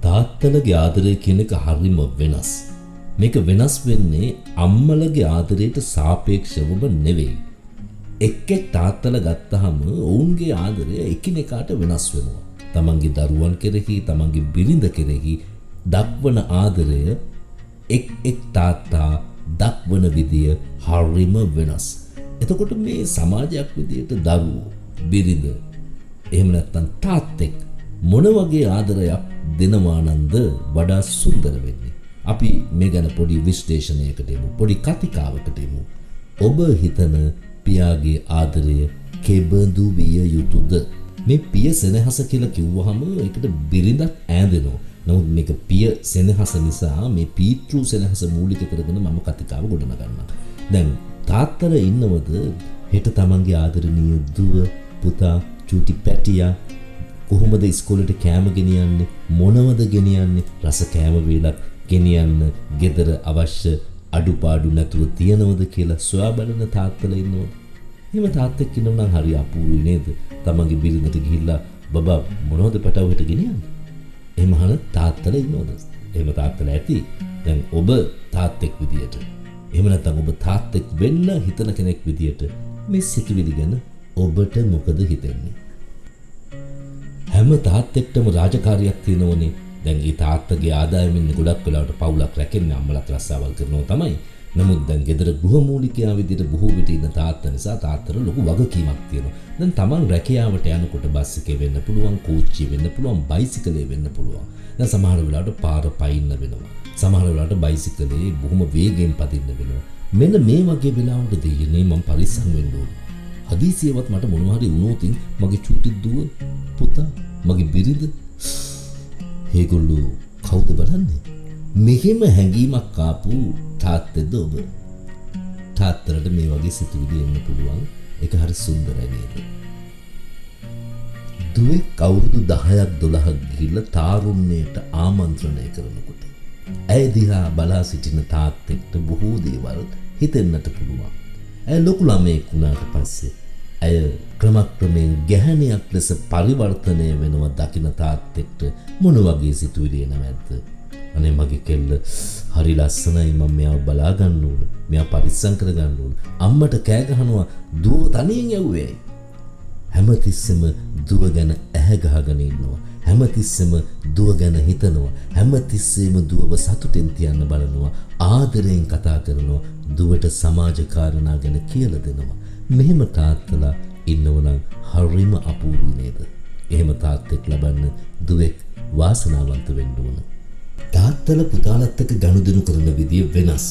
තාත්තලගේ ආදරය කියන එක හරිම වෙනස්. මේක වෙනස් වෙන්නේ අම්මලගේ ආදරයට සාපේක්ෂවම නෙවෙයි. එක් තාත්තල ගත්තහම ඔවුන්ගේ ආදරය එකිනෙකාට වෙනස් වෙනවා. තමන්ගේ දරුවන් කෙරෙහි, තමන්ගේ බිරිඳ කෙරෙහි දක්වන ආදරය එක් තාත්තා දක්වන විදිය හරිම වෙනස්. එතකොට මේ සමාජයක් විදියට දරුවෝ, බිරිඳ, එහෙම නැත්නම් තාත්තෙක් මොන වගේ ආදරයක් දෙනවානන්ද වඩා සුන්දර වෙන්නේ? අපි මේ ගැන පොඩි විශ්ලේෂණයකට එමු, පොඩි කතිකාවකට එමු. ඔබ හිතන පියාගේ ආදරය කෙබඳු විය යුතුද? මේ පිය සෙනෙහස කියලා කිව්වහම ඒකට බිරිඳක් ඈඳෙනවා. නමුත් මේක පිය සෙනෙහස නිසා මේ පීතෘ සෙනෙහස මූලික කරගෙන මම කතිකාව ගොඩනගන්නවා. දැන් තාත්තලා ඉන්නවද හෙට තමන්ගේ ආදරණීය දුව, පුතා, චූටි පැටියා කොහොමද ඉස්කෝලේට කෑම ගෙනියන්නේ, මොනවද ගෙනියන්නේ, රස කෑම වේලක් ගෙනියන්න ගෙදර අවශ්‍ය අඩුපාඩු නැතුව තියනවද කියලා සොයා බලන තාත්තලා ඉන්නවද? එහෙම තාත්තෙක් ඉන්නව නම් හරි අපූරුයි නේද? තමන්ගේ බිරිඳට ගිහිල්ලා බබා මොනවද පැටවුවට ගෙනියන්නේ? එහෙම අහන තාත්තලා ඉන්නවද? එහෙම තාත්තලා ඇති. දැන් ඔබ තාත්තෙක් විදියට, එහෙම නැත්නම් ඔබ තාත්තෙක් වෙන්න හිතන කෙනෙක් විදියට මේ සිතුවිලි ගැන ඔබට මොකද හිතෙන්නේ? හැම තාත්තෙක්ටම රාජකාරියක් තියෙනවනේ. දැන් ඒ තාත්තගේ ආදායමින් ගොඩක් වෙලාවට පවුලක් රැකෙන්නේ අම්මලත් රස්සාවල් කරනවා තමයි. නමුත් දැන් ගෙදර ගෘහමූලිකයා විදිහට බොහෝ විට ඉන්න තාත්තා නිසා තාත්තට ලොකු වගකීමක් තියෙනවා. දැන් තමන් රැකියාවට යනකොට බස් එකේ වෙන්න පුළුවන්, කෝච්චියේ වෙන්න පුළුවන්, බයිසිකලේ වෙන්න පුළුවන්. දැන් සමහර වෙලාවට පාර පයින්න වෙනවා. සමහර වෙලාවට බයිසිකලේ බොහොම වේගෙන් පදින්න වෙනවා. මෙන්න මේ වගේ වෙලාවකට දෙයනේ මම පරිස්සම් වෙන්න ඕනේ. හදිසියවත් මට මොනවා හරි වුණොත් මගේ චූටි දුව, පුතා, මගේ බිරිඳ ඒගොල්ලෝ කවුද බලන්නේ? මෙහෙම හැඟීමක් ආපු තාත්තෙක්ද ඔබ? තාත්තලට මේ වගේ සිතුවිලි එන්න පුළුවන්. ඒක හරි සුන්දරයි නේද? දුවේ කවුරුදු 10ක් 12ක් ගිහිල්ලා තාරුණ්‍යයට ආමන්ත්‍රණය කරනකොට ඇය දිහා බලා සිටින තාත්තෙක්ට බොහෝ දේවල් හිතෙන්නට පුළුවන්. ඇය ලොකු ළමයෙක් වුණාට පස්සේ ඇය ක්‍රමක්‍රමයෙන් ගැහණියක් ලෙස පරිවර්තනය වෙනවා දකින තාත්තෙක්ට මොන වගේ සිතුවිලි එනවද? අනේ මගේ කෙල්ල හරි ලස්සනයි, මම මෙයාව බලා ගන්න ඕන, මෙයා පරිස්සම් කර ගන්න ඕන. අම්මට කෑ ගහනවා දුව තනියෙන් යවුවේ. හැමතිස්සෙම දුව ගැන ඇහැ ගහගෙන ඉන්නවා. හැමතිස්සෙම දුව ගැන හිතනවා. හැමතිස්සෙම දුවව සතුටින් තියන්න බලනවා. ආදරයෙන් කතා කරනවා. දුවට සමාජ කාරණා ගැන කියලා දෙනවා. මෙහෙම තාත්තලා ඉන්නවනම් හරිම අපූර්වයි නේද? එහෙම තාත්තෙක් ලබන්න දුවෙක් වාසනාවන්ත වෙන්න ඕන. තාත්තලා පුතාලත් එක්ක ගනුදෙනු කරන විදිය වෙනස්.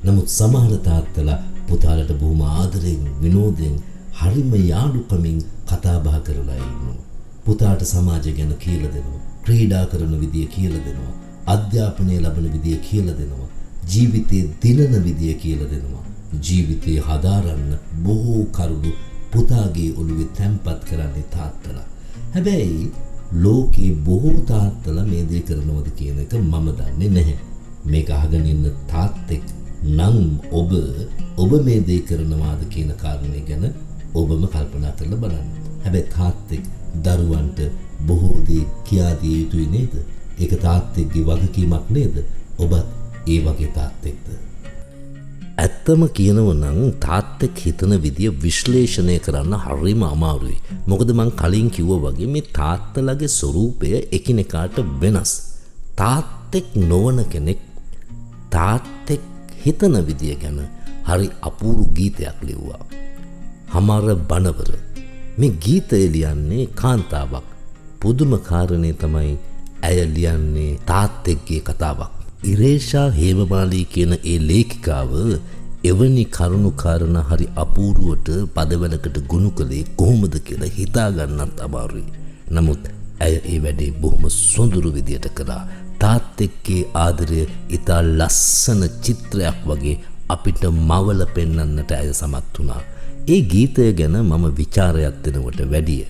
නමුත් සමහර තාත්තලා පුතාලට බොහොම ආදරෙන්, විනෝදයෙන්, හරිම යාළුකමින් කතා බහ කරලා ඉන්නවා. පුතාට සමාජය ගැන කියලා දෙනවා. ක්‍රීඩා කරන විදිය කියලා දෙනවා. අධ්‍යාපනය ලබන විදිය කියලා දෙනවා. ජීවිතේ දිනන විදිය කියලා දෙනවා. ජීවිතේ හදාරන්න බොහෝ කරුණු පුතාගේ ඔළුවේ තැම්පත් කරන්නේ තාත්තලා. හැබැයි ලෝකේ බොහෝ තාත්තලා මේ දේ කරනවද කියන එක මම දන්නේ නැහැ. මේක අහගෙන ඉන්න තාත්තෙක් නම් ඔබ මේ දේ කරනවාද කියන කාරණේ ගැන ඔබම කල්පනා කරලා බලන්න. හැබැයි තාත්තෙක් දරුවන්ට බොහෝ දේ කියා දිය යුතුයි නේද? ඒක තාත්තෙක්ගේ වගකීමක් නේද? ඔබත් ඒ වගේ තාත්තෙක්ද? ඇත්තම කියනවනම් තාත්තෙක් හිතන විදිය විශ්ලේෂණය කරන්න හරිම අමාරුයි. මොකද මං කලින් කිව්වා වගේ මේ තාත්තලගේ ස්වරූපය එකිනෙකාට වෙනස්. තාත්තෙක් නොවන කෙනෙක් තාත්තෙක් හිතන විදිය ගැන හරි අපූරු ගීතයක් ලිව්වා. හමර බණවර. මේ ගීතය ලියන්නේ කාන්තාවක්. පුදුම කාරණේ තමයි ඇය ලියන්නේ තාත්තෙක්ගේ කතාවක්. ඉරේෂා හේමමාලී කියන ඒ ලේඛිකාව එවැනි කරුණු කාරණා හරි අපූර්වට පදවලකට ගොනු කළේ කොහොමද කියලා හිතා ගන්නත් අමාරුයි. නමුත් ඇය ඒ වැඩේ බොහොම සොඳුරු විදියට කළා. තාත්තෙක්ගේ ආදරය ඉතා ලස්සන චිත්‍රයක් වගේ අපිට මවල පෙන්වන්නට ඇය සමත් වුණා. ඒ ගීතය ගැන මම විචාරයක් දෙනකොට වැඩිය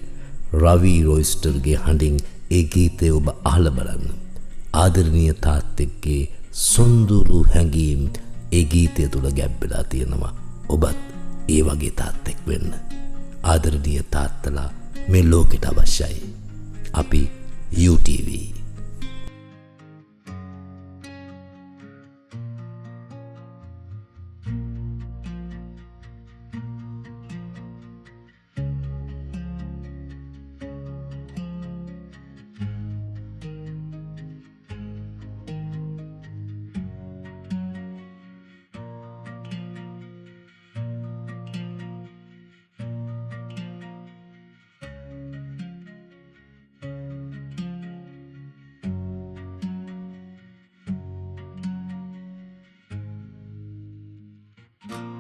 රවි රොයිස්ටර්ගේ හඬින් ඒ ගීතය ඔබ අහලා බලන්න. ආදරණීය තාත්තෙක්ගේ සොඳුරු හැඟීම් ඒ ගීතය තුළ ගැබ්බෙලා තියෙනවා. ඔබත් ඒ වගේ තාත්තෙක් වෙන්න. ආදරණීය තාත්තලා මේ ලෝකෙට අවශ්‍යයි. අපි UTV